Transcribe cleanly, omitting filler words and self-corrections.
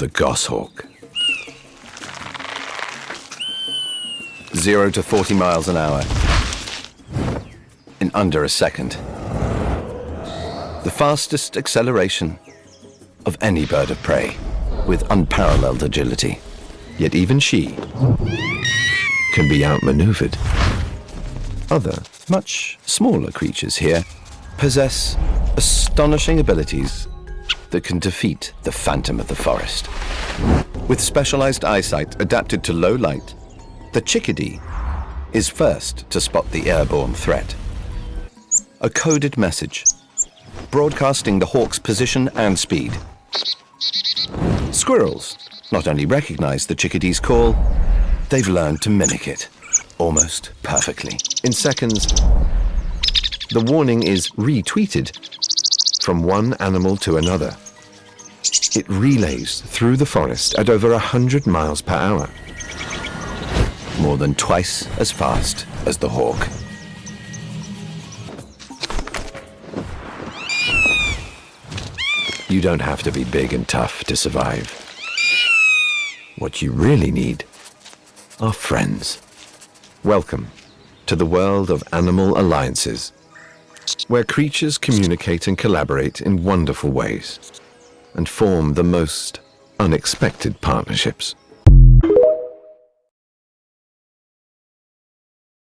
the goshawk. 0 to 40 miles an hour in under a second. The fastest acceleration of any bird of prey, with unparalleled agility. Yet even she can be outmaneuvered. Other, Much smaller creatures here possess astonishing abilities that can defeat the phantom of the forest. With specialized eyesight adapted to low light, the chickadee is first to spot the airborne threat. A coded message broadcasting the hawk's position and speed. Squirrels not only recognize the chickadee's call, they've learned to mimic it almost perfectly. in seconds, the warning is retweeted from one animal to another. It relays through the forest at over 100 miles per hour. More than twice as fast as the hawk. You don't have to be big and tough to survive. What you really need are friends. Welcome to the world of animal alliances, where creatures communicate and collaborate in wonderful ways and form the most unexpected partnerships.